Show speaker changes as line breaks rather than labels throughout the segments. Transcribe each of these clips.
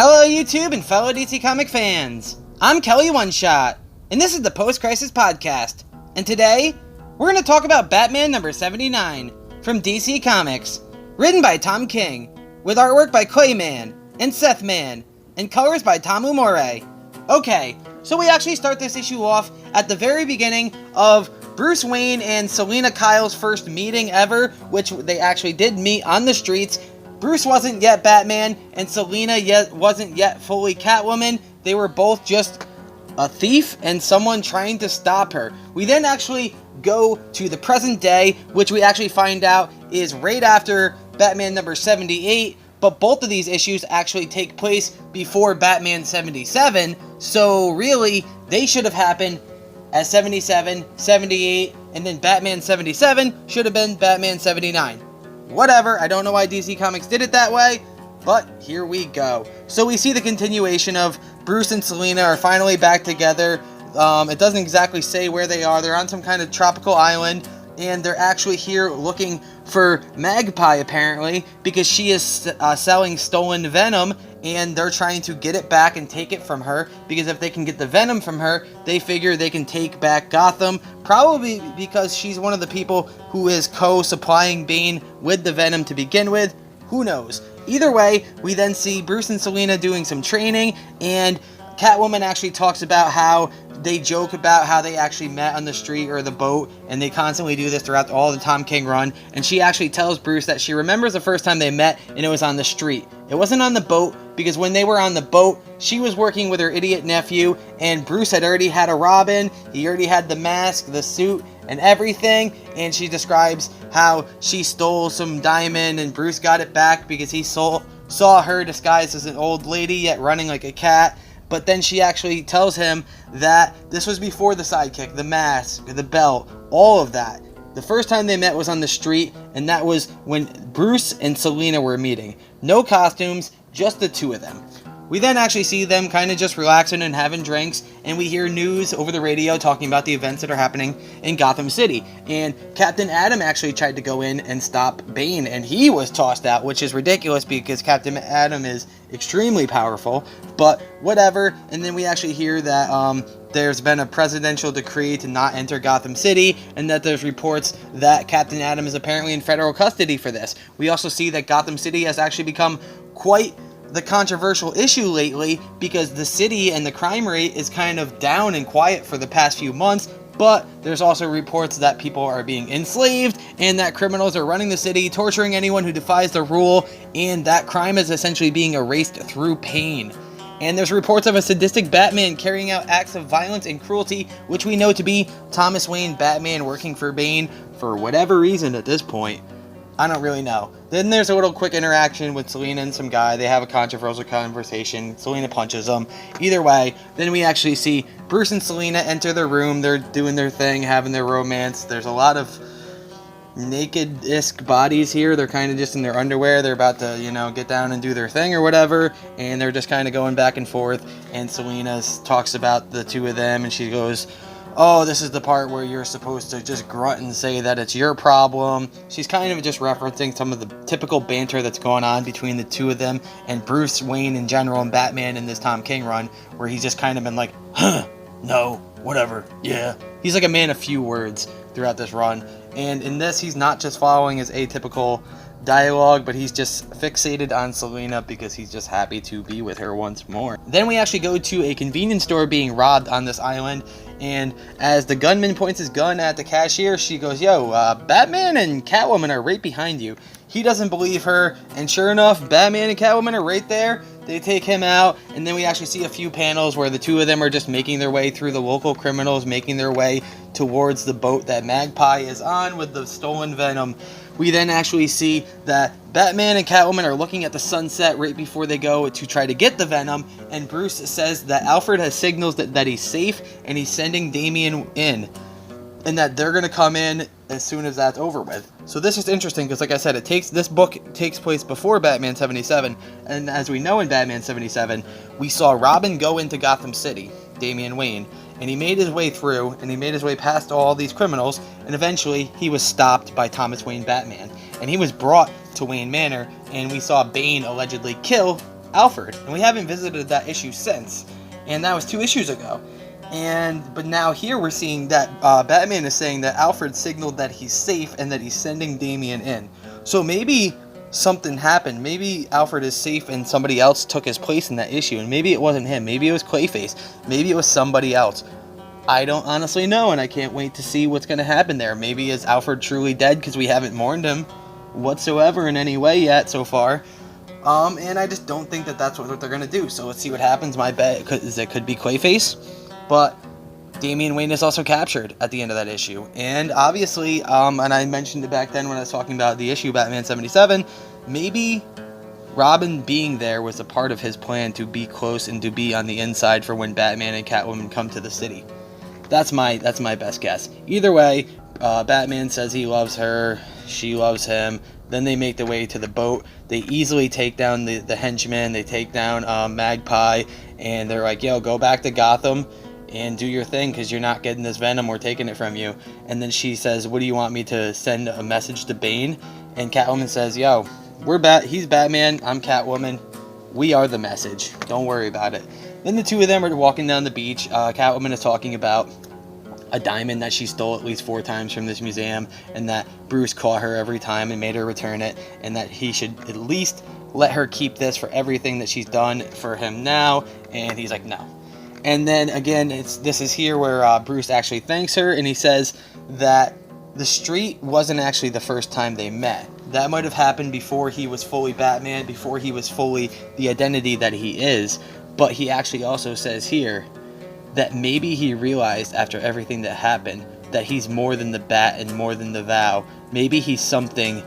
Hello YouTube and fellow DC Comic fans! I'm Kelly One Shot, and this is the Post-Crisis Podcast. And today, we're going to talk about Batman number 79 from DC Comics, written by Tom King, with artwork by Clayman and Seth Mann, and colors by Tom Moore. Okay, so we actually start this issue off at the very beginning of Bruce Wayne and Selina Kyle's first meeting ever, which they actually did meet on the streets. Bruce wasn't yet Batman, and Selina wasn't yet fully Catwoman. They were both just a thief and someone trying to stop her. We then actually go to the present day, which we actually find out is right after Batman number 78, but both of these issues actually take place before Batman 77, so really, they should have happened as 77, 78, and then Batman 77 should have been Batman 79. Whatever, I don't know why DC Comics did it that way, but here we go. So we see the continuation of Bruce and Selina are finally back together. It doesn't exactly say where they are. They're on some kind of tropical island, and they're actually here looking for Magpie, apparently, because she is selling stolen Venom, and they're trying to get it back and take it from her, because if they can get the Venom from her, they figure they can take back Gotham, probably because she's one of the people who is co-supplying Bane with the Venom to begin with. Who knows? Either way, we then see Bruce and Selina doing some training, and Catwoman actually talks about how they joke about how they actually met on the street or the boat, and they constantly do this throughout all the Tom King run, and she actually tells Bruce that she remembers the first time they met, and it was on the street. It wasn't on the boat, because when they were on the boat, she was working with her idiot nephew, and Bruce had already had a Robin, he already had the mask, the suit, and everything, and she describes how she stole some diamond, and Bruce got it back because he saw her disguised as an old lady, yet running like a cat. But then she actually tells him that this was before the sidekick, the mask, the belt, all of that. The first time they met was on the street, and that was when Bruce and Selina were meeting. No costumes, just the two of them. We then actually see them kind of just relaxing and having drinks, and we hear news over the radio talking about the events that are happening in Gotham City. And Captain Atom actually tried to go in and stop Bane, and he was tossed out, which is ridiculous because Captain Atom is extremely powerful, but whatever. And then we actually hear that there's been a presidential decree to not enter Gotham City, and that there's reports that Captain Atom is apparently in federal custody for this. We also see that Gotham City has actually become quite the controversial issue lately, because the city and the crime rate is kind of down and quiet for the past few months, but there's also reports that people are being enslaved and that criminals are running the city, torturing anyone who defies the rule, and that crime is essentially being erased through pain. And there's reports of a sadistic Batman carrying out acts of violence and cruelty, which we know to be Thomas Wayne Batman working for Bane for whatever reason at this point. I don't really know. Then there's a little quick interaction with Selina and some guy. They have a controversial conversation. Selina punches him. Either way, then we actually see Bruce and Selina enter their room. They're doing their thing, having their romance. There's a lot of naked-esque bodies here. They're kind of just in their underwear. They're about to, get down and do their thing or whatever. And they're just kind of going back and forth. And Selina talks about the two of them, and she goes, "Oh, this is the part where you're supposed to just grunt and say that it's your problem." She's kind of just referencing some of the typical banter that's going on between the two of them and Bruce Wayne in general and Batman in this Tom King run, where he's just kind of been like, "Huh, no, whatever, yeah." He's like a man of few words throughout this run. And in this, he's not just following his atypical dialogue, but he's just fixated on Selina because he's just happy to be with her once more. Then we actually go to a convenience store being robbed on this island, and as the gunman points his gun at the cashier, she goes, "Yo, Batman and Catwoman are right behind you." He doesn't believe her, and sure enough, Batman and Catwoman are right there. They take him out, and then we actually see a few panels where the two of them are just making their way through the local criminals, making their way towards the boat that Magpie is on with the stolen Venom. We then actually see that Batman and Catwoman are looking at the sunset right before they go to try to get the Venom, and Bruce says that Alfred has signals that he's safe, and he's sending Damian in, and that they're going to come in as soon as that's over with. So this is interesting because, like I said, this book takes place before Batman 77, and as we know in Batman 77, we saw Robin go into Gotham City, Damian Wayne, and he made his way through, and he made his way past all these criminals, and eventually he was stopped by Thomas Wayne Batman, and he was brought to Wayne Manor, and we saw Bane allegedly kill Alfred, and we haven't visited that issue since, and that was 2 issues ago. But now here we're seeing that Batman is saying that Alfred signaled that he's safe and that he's sending Damian in. So maybe something happened. Maybe Alfred is safe and somebody else took his place in that issue, and maybe it wasn't him. Maybe it was Clayface. Maybe it was somebody else. I don't honestly know, and I can't wait to see what's going to happen there. Maybe is Alfred truly dead because we haven't mourned him whatsoever in any way yet so far. And I just don't think that that's what they're going to do. So let's see what happens. My bet is it could be Clayface. But Damian Wayne is also captured at the end of that issue. And obviously, and I mentioned it back then when I was talking about the issue Batman 77, maybe Robin being there was a part of his plan to be close and to be on the inside for when Batman and Catwoman come to the city. That's my best guess. Either way, Batman says he loves her, she loves him. Then they make their way to the boat. They easily take down the henchmen. They take down Magpie, and they're like, yo, go back to Gotham and do your thing because you're not getting this Venom. We're taking it from you. And then she says, what do you want me to send a message to Bane? And Catwoman says, yo, he's Batman, I'm Catwoman. We are the message. Don't worry about it. Then the two of them are walking down the beach. Catwoman is talking about a diamond that she stole at least 4 times from this museum, and that Bruce caught her every time and made her return it, and that he should at least let her keep this for everything that she's done for him now. And he's like, no. And then again, this is here where Bruce actually thanks her, and he says that the street wasn't actually the first time they met. That might have happened before he was fully Batman, before he was fully the identity that he is. But he actually also says here that maybe he realized after everything that happened that he's more than the Bat and more than the Vow. Maybe he's something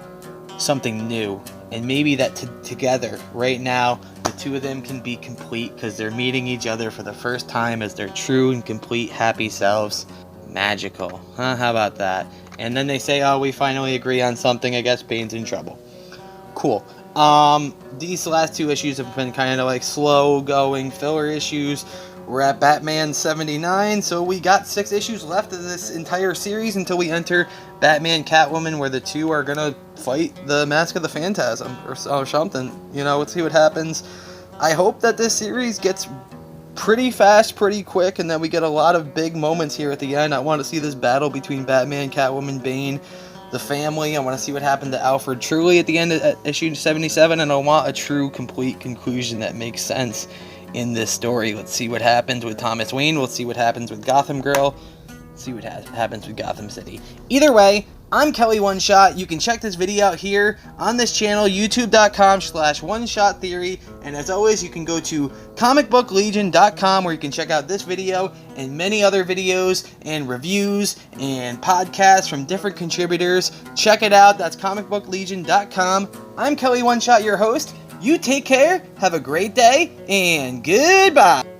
new, and maybe that together right now the two of them can be complete because they're meeting each other for the first time as their true and complete happy selves. Magical, huh? How about that? And then they say, oh, we finally agree on something. I guess Bane's in trouble. Cool. These last 2 issues have been kind of like slow going filler issues. We're at Batman 79, so we got 6 issues left of this entire series until we enter Batman Catwoman, where the two are gonna fight the Mask of the Phantasm or something. You know, let's see what happens. I hope that this series gets pretty fast, pretty quick, and that we get a lot of big moments here at the end. I want to see this battle between Batman, Catwoman, Bane, the family. I want to see what happened to Alfred truly at the end of issue 77, and I want a true, complete conclusion that makes sense in this story. Let's see what happens with Thomas Wayne. Let's see what happens with Gotham Girl. Let's see what happens with Gotham City. Either way, I'm Kelly One Shot. You can check this video out here on this channel, youtube.com/OneShotTheory. And as always, you can go to comicbooklegion.com where you can check out this video and many other videos and reviews and podcasts from different contributors. Check it out. That's comicbooklegion.com. I'm Kelly One Shot, your host. You take care, have a great day, and goodbye.